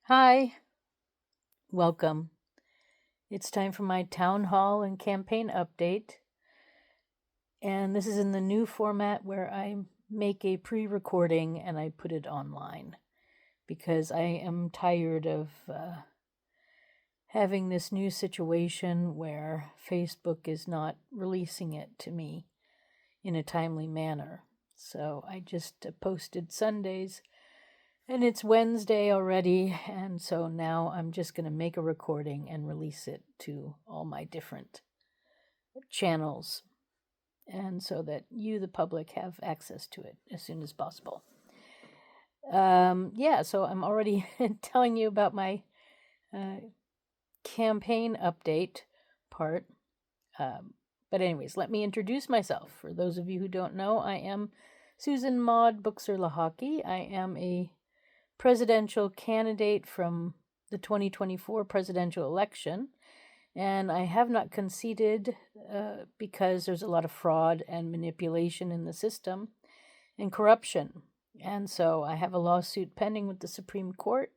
Hi, welcome. It's time for my town hall and campaign update. And this is in the new format where I make a pre recording and I put it online because I am tired of having this new situation where Facebook is not releasing it to me in a timely manner. So I just posted Sundays. And it's Wednesday already, and so now I'm just going to make a recording and release it to all my different channels, and so that you, the public, have access to it as soon as possible. So I'm already telling you about my campaign update part. But anyways, let me introduce myself. For those of you who don't know, I am Susan Maud Buchser-Lochocki. I am a presidential candidate from the 2024 presidential election, and I have not conceded because there's a lot of fraud and manipulation in the system and corruption. And so I have a lawsuit pending with the Supreme Court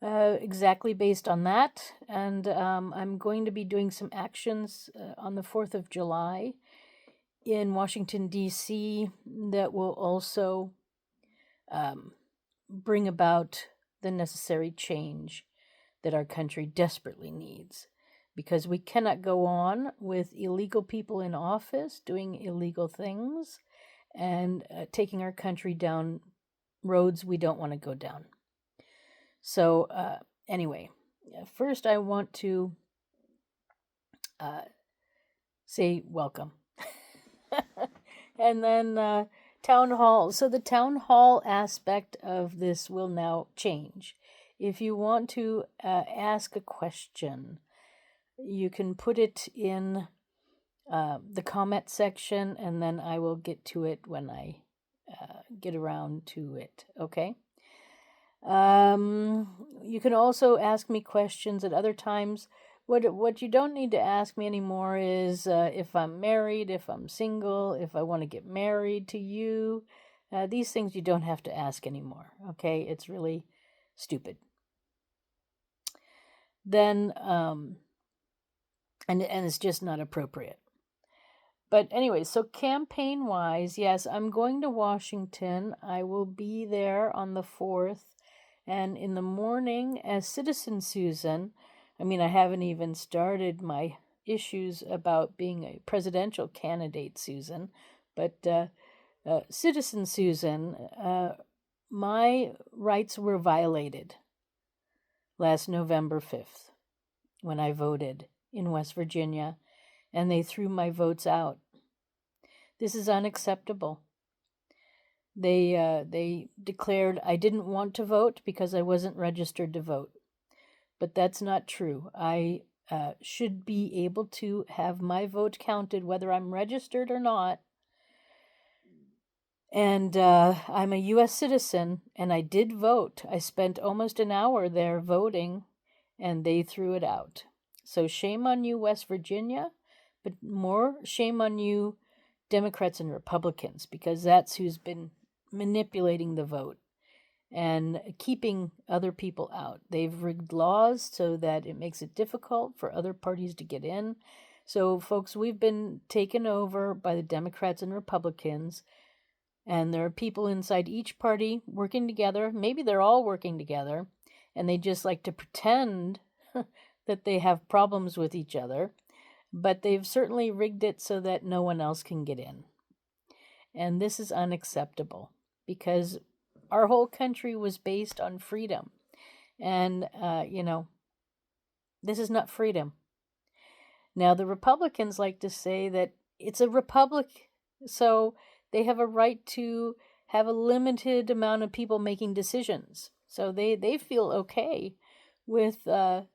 exactly based on that. And I'm going to be doing some actions on the 4th of July in Washington, D.C. that will also bring about the necessary change that our country desperately needs, because we cannot go on with illegal people in office doing illegal things and taking our country down roads we don't want to go down. So anyway, first I want to say welcome. And then town hall. So the town hall aspect of this will now change. If you want to ask a question, you can put it in the comment section, and then I will get to it when I get around to it. Okay? You can also ask me questions at other times. What you don't need to ask me anymore is if I'm married, if I'm single, if I want to get married to you. These things you don't have to ask anymore. Okay? It's really stupid. Then and it's just not appropriate. But anyway, so campaign wise, yes, I'm going to Washington. I will be there on the 4th. And in the morning, as Citizen Susan, I mean, I haven't even started my issues about being a presidential candidate, Susan, but Citizen Susan, my rights were violated last November 5th when I voted in West Virginia, and they threw my votes out. This is unacceptable. They declared I didn't want to vote because I wasn't registered to vote. But that's not true. I should be able to have my vote counted whether I'm registered or not. And I'm a U.S. citizen, and I did vote. I spent almost an hour there voting, and they threw it out. So shame on you, West Virginia, but more shame on you, Democrats and Republicans, because that's who's been manipulating the vote and keeping other people out. They've rigged laws so that it makes it difficult for other parties to get in. So, folks, we've been taken over by the Democrats and Republicans, and there are people inside each party working together. Maybe they're all working together, and they just like to pretend that they have problems with each other, but they've certainly rigged it so that no one else can get in. And this is unacceptable because our whole country was based on freedom. And, this is not freedom. Now, the Republicans like to say that it's a republic, so they have a right to have a limited amount of people making decisions. So they feel okay with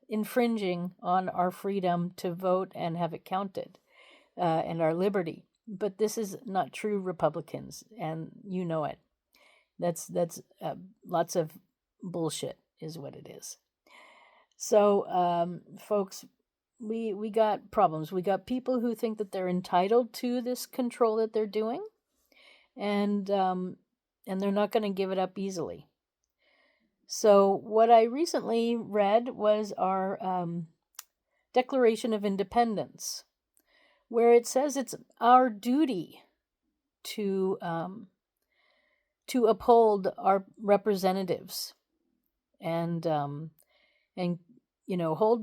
infringing on our freedom to vote and have it counted and our liberty. But this is not true, Republicans, and you know it. That's lots of bullshit is what it is. So, folks, we got problems. We got people who think that they're entitled to this control that they're doing, and they're not going to give it up easily. So what I recently read was our Declaration of Independence, where it says it's our duty to uphold our representatives and hold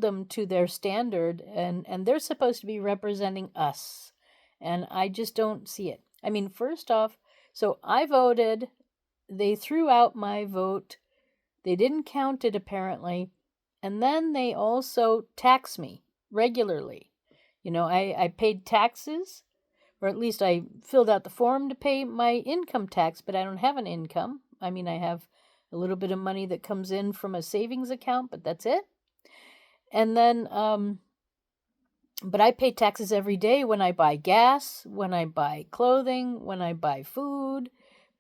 them to their standard, and they're supposed to be representing us, and I just don't see it. I mean, first off, so I voted, they threw out my vote, they didn't count it apparently, and then they also tax me regularly. I paid taxes, or at least I filled out the form to pay my income tax, but I don't have an income. I mean, I have a little bit of money that comes in from a savings account, but that's it. And then, but I pay taxes every day when I buy gas, when I buy clothing, when I buy food,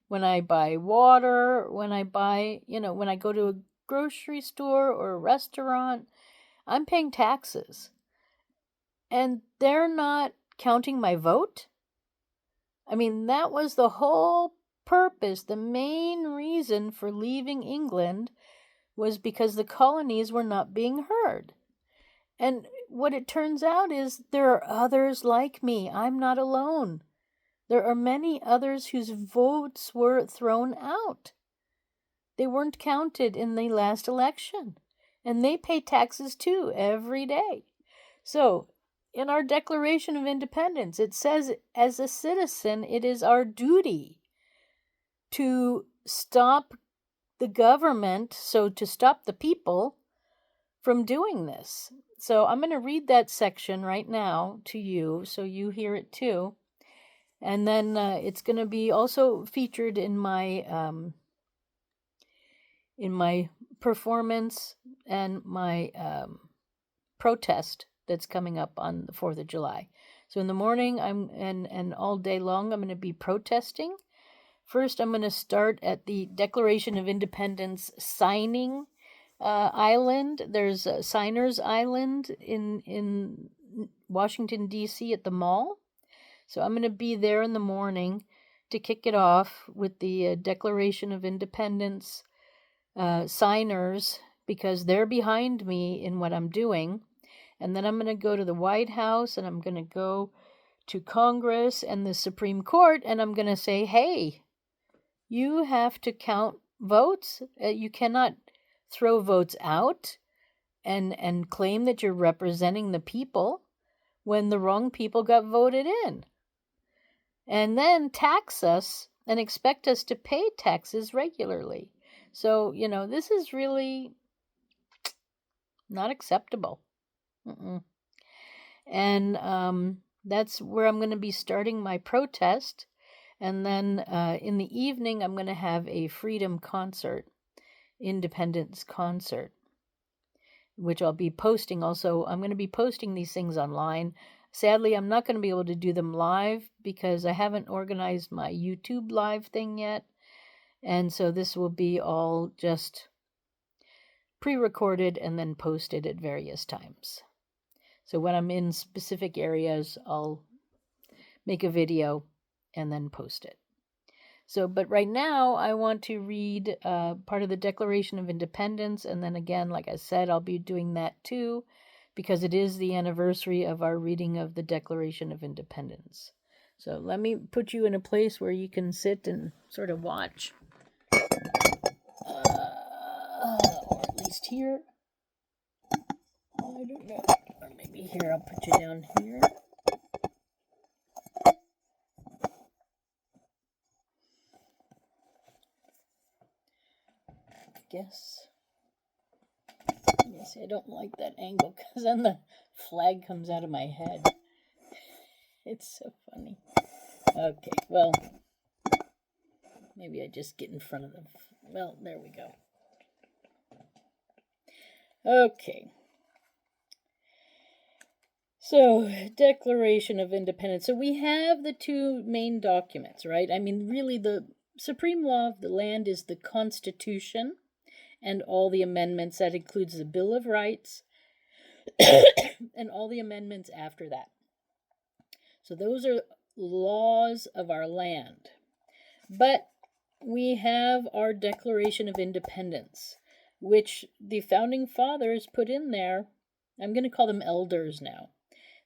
when I buy water, when I buy, when I go to a grocery store or a restaurant, I'm paying taxes. And they're not counting my vote? I mean, that was the whole purpose. The main reason for leaving England was because the colonies were not being heard. And what it turns out is there are others like me. I'm not alone. There are many others whose votes were thrown out. They weren't counted in the last election. And they pay taxes too every day. So, in our Declaration of Independence, it says, as a citizen, it is our duty to stop the government, so to stop the people from doing this. So I'm going to read that section right now to you so you hear it too. And then it's going to be also featured in my performance and my protest that's coming up on the 4th of July. So in the morning, and all day long, I'm going to be protesting. First, I'm going to start at the Declaration of Independence signing island. There's a Signers Island in Washington, D.C. at the mall. So I'm going to be there in the morning to kick it off with the Declaration of Independence signers, because they're behind me in what I'm doing. And then I'm going to go to the White House, and I'm going to go to Congress and the Supreme Court, and I'm going to say, hey, you have to count votes. You cannot throw votes out and claim that you're representing the people when the wrong people got voted in. And then tax us and expect us to pay taxes regularly. So, this is really not acceptable. And that's where I'm going to be starting my protest. And then in the evening, I'm going to have a freedom concert, independence concert, which I'll be posting also. I'm going to be posting these things online. Sadly, I'm not going to be able to do them live because I haven't organized my YouTube live thing yet. And so this will be all just pre-recorded and then posted at various times. So when I'm in specific areas, I'll make a video and then post it. So, but right now I want to read part of the Declaration of Independence. And then again, like I said, I'll be doing that too, because it is the anniversary of our reading of the Declaration of Independence. So let me put you in a place where you can sit and sort of watch. Or at least here. I don't know. Or maybe here, I'll put you down here. Guess. Yes, I don't like that angle because then the flag comes out of my head. It's so funny. Okay, well, maybe I just get in front of them. Well, there we go. Okay. So, Declaration of Independence. So we have the two main documents, right? I mean, really, the supreme law of the land is the Constitution and all the amendments. That includes the Bill of Rights and all the amendments after that. So those are laws of our land. But we have our Declaration of Independence, which the founding fathers put in there. I'm going to call them elders now.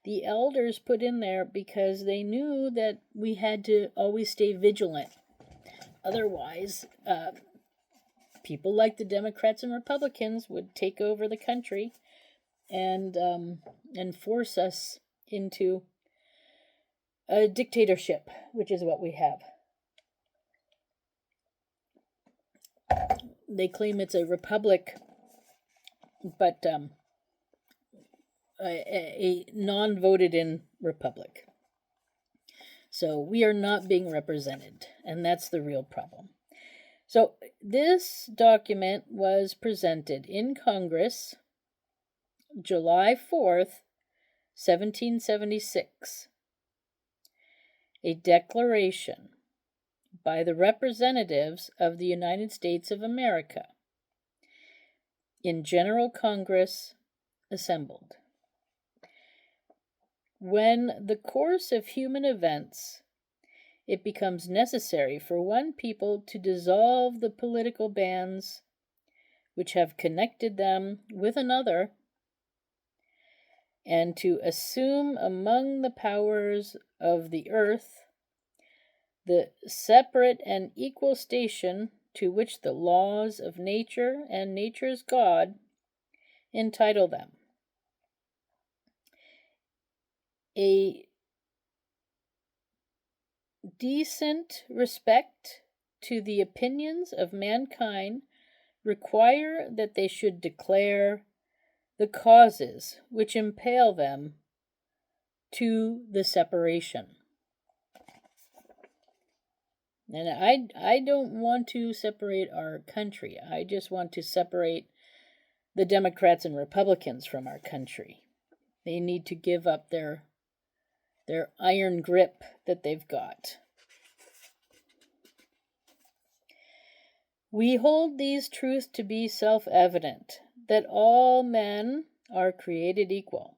The elders put in there because they knew that we had to always stay vigilant. Otherwise, people like the Democrats and Republicans would take over the country and force us into a dictatorship, which is what we have. They claim it's a republic, but a non-voted in republic. So we are not being represented, and that's the real problem. So this document was presented in Congress July 4th, 1776. A declaration by the representatives of the United States of America in General Congress assembled. When the course of human events it becomes necessary for one people to dissolve the political bands which have connected them with another, and to assume among the powers of the earth the separate and equal station to which the laws of nature and nature's God entitle them. A decent respect to the opinions of mankind require that they should declare the causes which impel them to the separation. And I don't want to separate our country. I just want to separate the Democrats and Republicans from our country. They need to give up their iron grip that they've got. We hold these truths to be self-evident, that all men are created equal,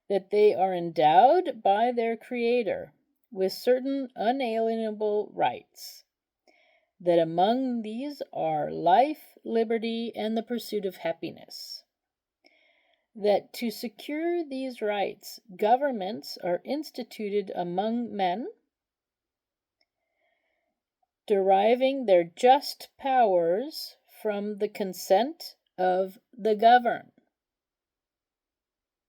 that they are endowed by their Creator with certain unalienable rights, that among these are life, liberty, and the pursuit of happiness, that to secure these rights, governments are instituted among men, deriving their just powers from the consent of the governed.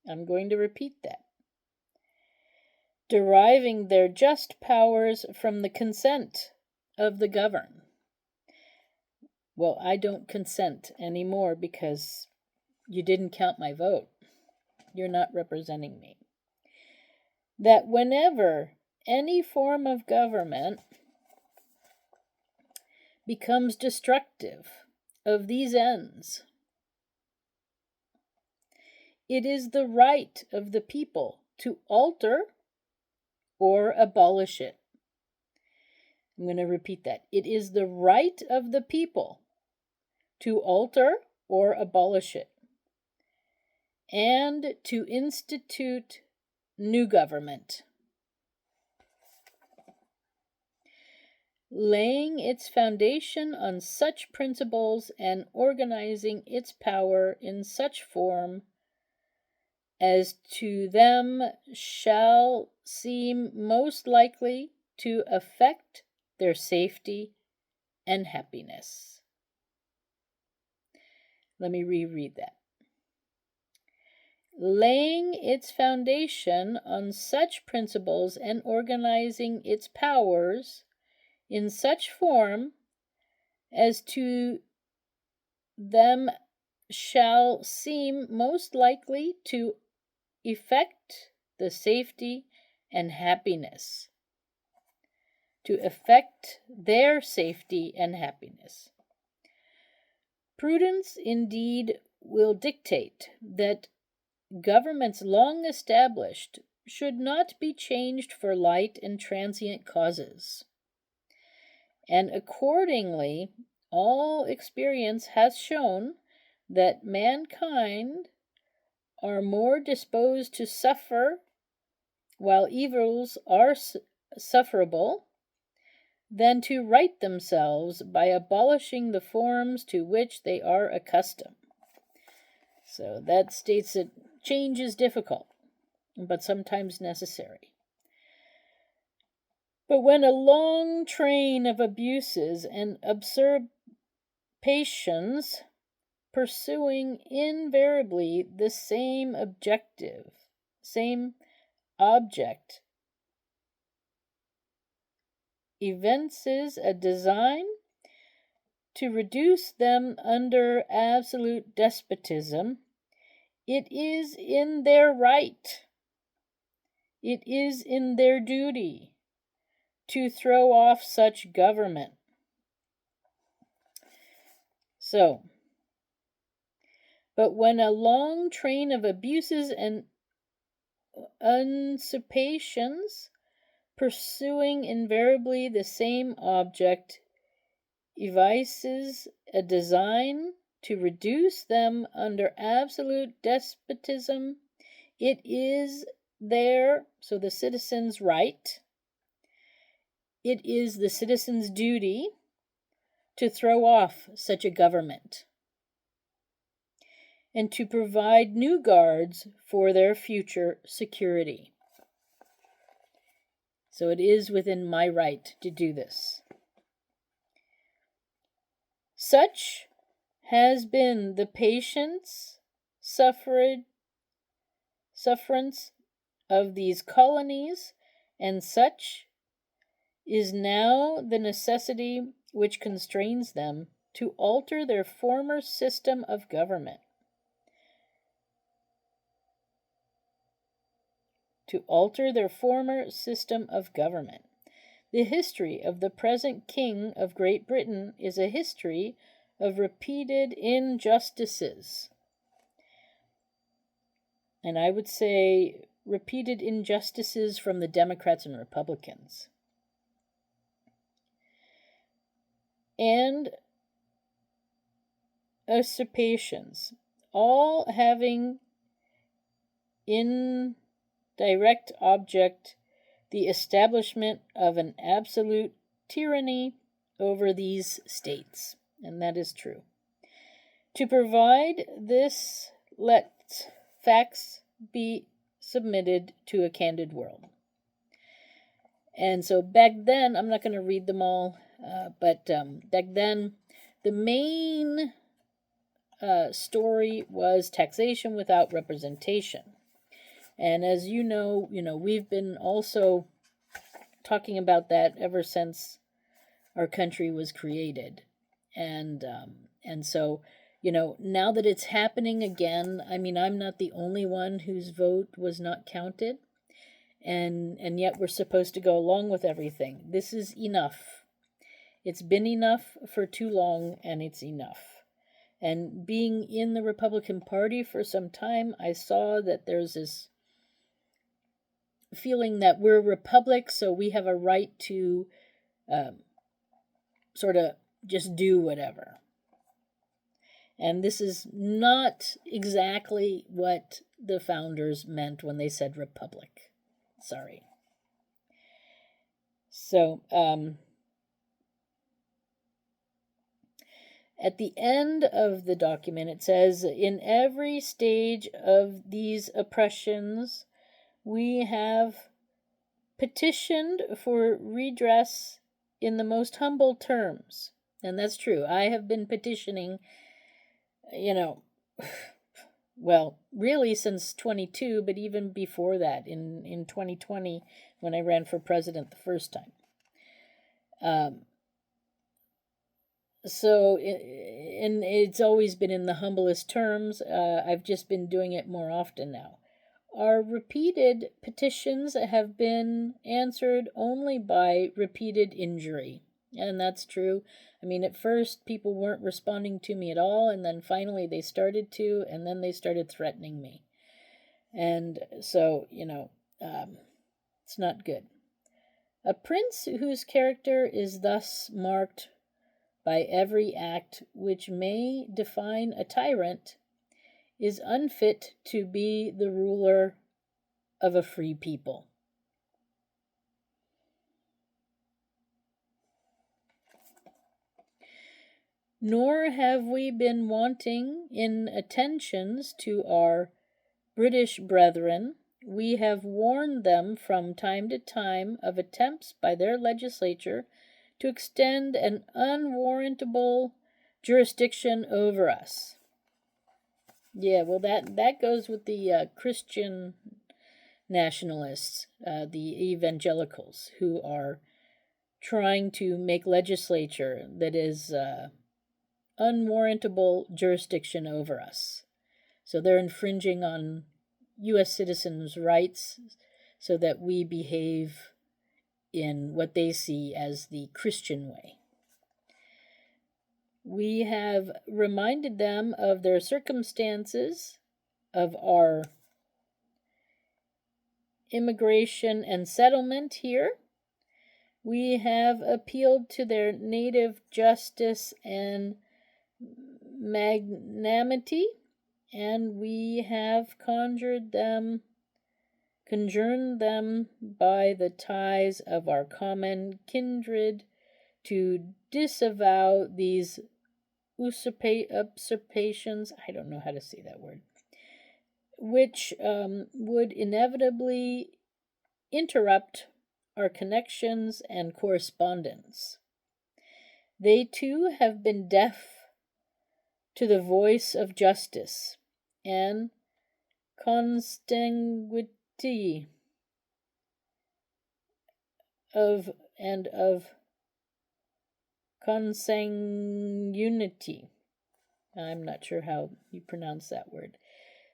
I'm going to repeat that. Deriving their just powers from the consent of the governed. Well, I don't consent anymore because you didn't count my vote. You're not representing me. That whenever any form of government becomes destructive of these ends, it is the right of the people to alter or abolish it. I'm going to repeat that. It is the right of the people to alter or abolish it, and to institute new government, laying its foundation on such principles and organizing its power in such form as to them shall seem most likely to affect their safety and happiness. Let me reread that. Laying its foundation on such principles and organizing its powers in such form as to them shall seem most likely to effect the safety and happiness. To effect their safety and happiness. Prudence indeed will dictate that governments long established should not be changed for light and transient causes. And accordingly, all experience has shown that mankind are more disposed to suffer while evils are sufferable than to right themselves by abolishing the forms to which they are accustomed. So that states that change is difficult, but sometimes necessary. But when a long train of abuses and usurpations pursuing invariably the same object, evinces a design to reduce them under absolute despotism, it is in their right, it is in their duty to throw off such government. So, but when a long train of abuses and usurpations pursuing invariably the same object evinces a design to reduce them under absolute despotism, it is their, so the citizen's right, it is the citizen's duty to throw off such a government and to provide new guards for their future security. So it is within my right to do this. Such has been the patience, sufferance of these colonies, and such is now the necessity which constrains them to alter their former system of government. The history of the present King of Great Britain is a history of repeated injustices. And I would say repeated injustices from the Democrats and Republicans. And usurpations, all having in direct object the establishment of an absolute tyranny over these states. And that is true. To provide this, let facts be submitted to a candid world. And so back then, I'm not going to read them all, but back then, the main story was taxation without representation. And as you know, we've been also talking about that ever since our country was created. And so, now that it's happening again, I mean, I'm not the only one whose vote was not counted. And yet we're supposed to go along with everything. This is enough. It's been enough for too long, and it's enough. And being in the Republican Party for some time, I saw that there's this feeling that we're a republic, so we have a right to sort of just do whatever. And this is not exactly what the founders meant when they said republic. Sorry. So, at the end of the document, it says, in every stage of these oppressions, we have petitioned for redress in the most humble terms. And that's true. I have been petitioning, well, really since 22, but even before that, in 2020, when I ran for president the first time. So, and it's always been in the humblest terms. I've just been doing it more often now. Our repeated petitions have been answered only by repeated injury. And that's true. I mean, at first, people weren't responding to me at all, and then finally they started to, and then they started threatening me. And so, it's not good. A prince whose character is thus marked by every act which may define a tyrant is unfit to be the ruler of a free people. Nor have we been wanting in attentions to our British brethren. We have warned them from time to time of attempts by their legislature to extend an unwarrantable jurisdiction over us. Yeah, well, that goes with the Christian nationalists, the evangelicals, who are trying to make legislature that is unwarrantable jurisdiction over us. So they're infringing on U.S. citizens' rights so that we behave in what they see as the Christian way. We have reminded them of their circumstances, of our immigration and settlement here. We have appealed to their native justice and magnanimity, and we have conjured them by the ties of our common kindred to disavow these usurpations, I don't know how to say that word, which would inevitably interrupt our connections and correspondence. They too have been deaf to the voice of justice and consanguinity of consanguinity. I'm not sure how you pronounce that word.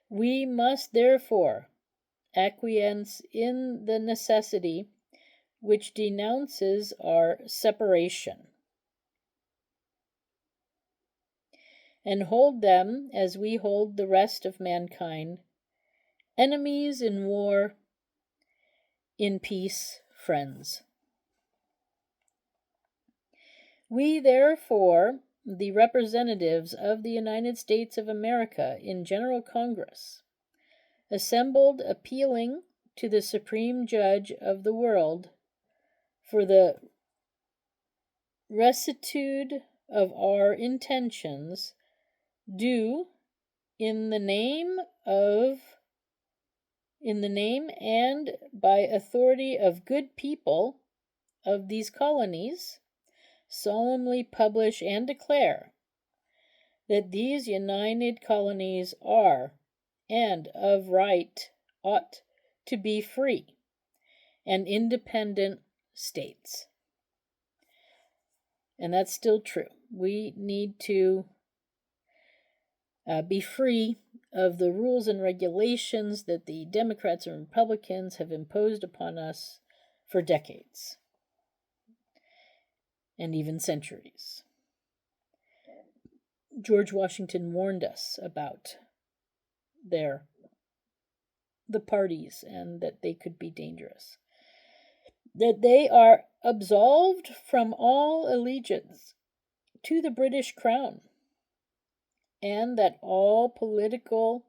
We must therefore acquiesce in the necessity which denounces our separation, and hold them, as we hold the rest of mankind, enemies in war, in peace, friends. We, therefore, the representatives of the United States of America in General Congress, assembled appealing to the Supreme Judge of the world for the rectitude of our intentions, do in the name and by authority of good people of these colonies, solemnly publish and declare that these united colonies are, and of right ought to be, free and independent states. And that's still true. We need to be free of the rules and regulations that the Democrats and Republicans have imposed upon us for decades and even centuries. George Washington warned us about the parties and that they could be dangerous. That they are absolved from all allegiance to the British Crown, and that all political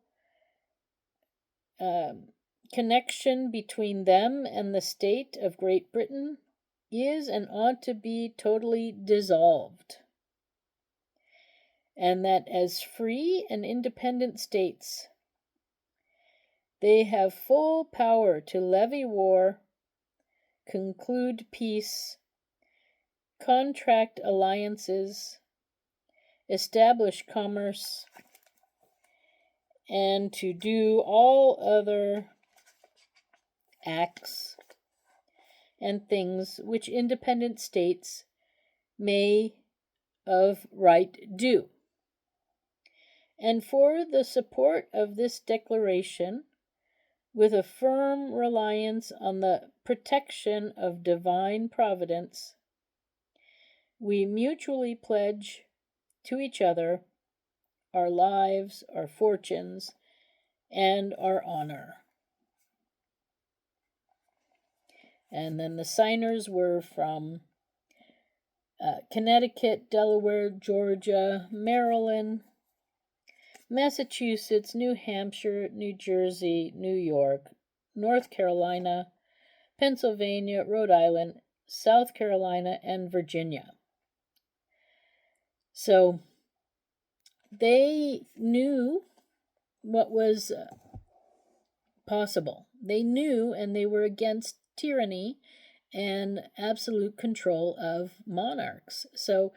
connection between them and the state of Great Britain is and ought to be totally dissolved, and that as free and independent states, they have full power to levy war, conclude peace, contract alliances, establish commerce, and to do all other acts and things which independent states may of right do. And for the support of this declaration, with a firm reliance on the protection of divine providence, we mutually pledge to each other our lives, our fortunes, and our honor. And then the signers were from Connecticut, Delaware, Georgia, Maryland, Massachusetts, New Hampshire, New Jersey, New York, North Carolina, Pennsylvania, Rhode Island, South Carolina, and Virginia. So they knew what was possible. They knew, and they were against tyranny and absolute control of monarchs. So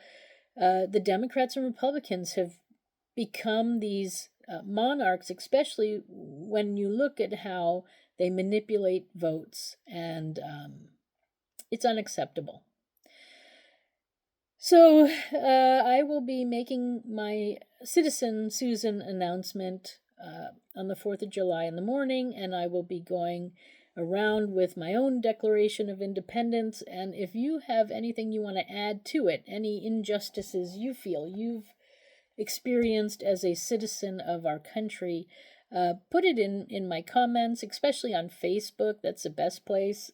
the Democrats and Republicans have become these monarchs, especially when you look at how they manipulate votes, and it's unacceptable. So I will be making my Citizen Susan announcement on the 4th of July in the morning, and I will be going around with my own Declaration of Independence. And if you have anything you want to add to it, any injustices you feel you've experienced as a citizen of our country, put it in my comments, especially on Facebook. That's the best place,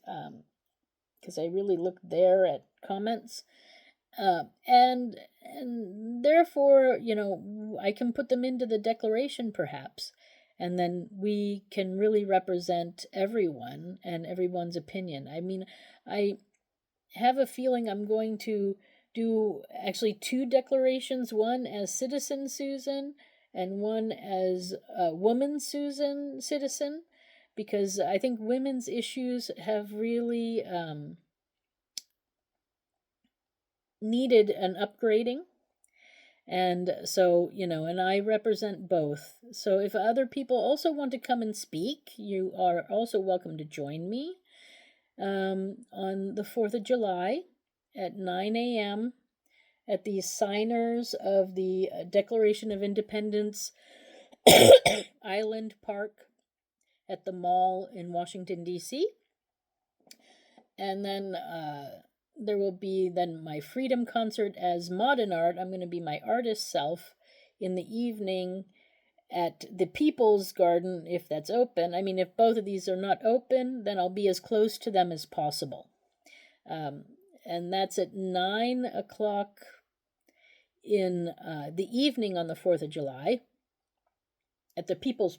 because I really look there at comments. And therefore, I can put them into the declaration perhaps, and then we can really represent everyone and everyone's opinion. I mean, I have a feeling I'm going to do actually two declarations, one as Citizen Susan and one as Woman Susan Citizen, because I think women's issues have really needed an upgrading. And so, and I represent both. So if other people also want to come and speak, you are also welcome to join me on the 4th of July at 9 a.m. at the signers of the Declaration of Independence Island Park at the mall in Washington, D.C. And then there will be then my Freedom Concert as Modern Art. I'm going to be my artist self in the evening at the People's Garden, if that's open. I mean, if both of these are not open, then I'll be as close to them as possible. And that's at 9 o'clock in the evening on the 4th of July at the People's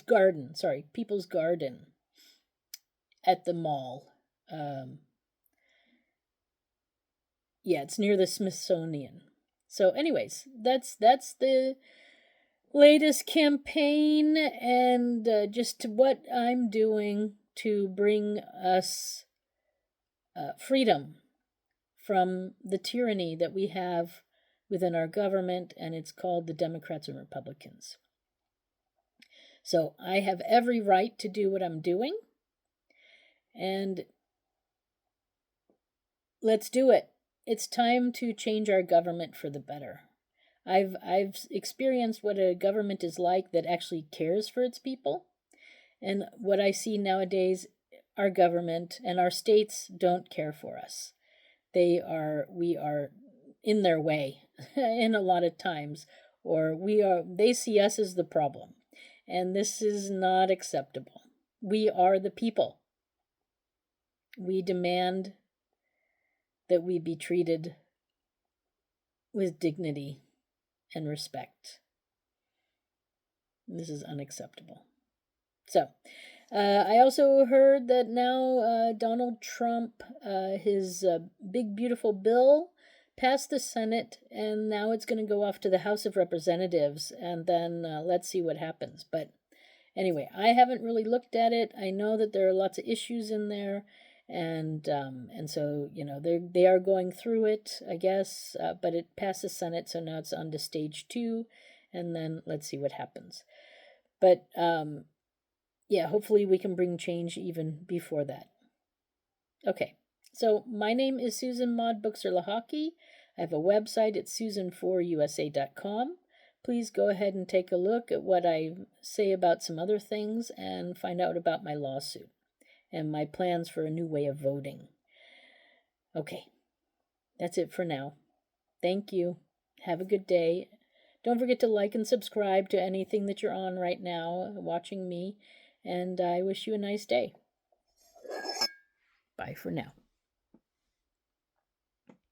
Garden at the mall. It's near the Smithsonian. So anyways, that's the latest campaign, and just what I'm doing to bring us freedom from the tyranny that we have within our government, and it's called the Democrats and Republicans. So I have every right to do what I'm doing, and let's do it. It's time to change our government for the better. I've experienced what a government is like that actually cares for its people, and what I see nowadays, our government and our states don't care for us. We are in their way in a lot of times, or they see us as the problem, and this is not acceptable. We are the people. We demand that we be treated with dignity and respect. This is unacceptable. So, I also heard that now Donald Trump, his big beautiful bill passed the Senate, and now it's going to go off to the House of Representatives, and then let's see what happens. But anyway, I haven't really looked at it. I know that there are lots of issues in there, and so they are going through it, I guess. But it passed the Senate, so now it's on to stage 2, and then let's see what happens. But hopefully we can bring change even before that. Okay, so my name is Susan Maud Buchser-Lochocki. I have a website at susan4usa.com. Please go ahead and take a look at what I say about some other things and find out about my lawsuit and my plans for a new way of voting. Okay, that's it for now. Thank you. Have a good day. Don't forget to like and subscribe to anything that you're on right now, watching me, and I wish you a nice day. Bye for now.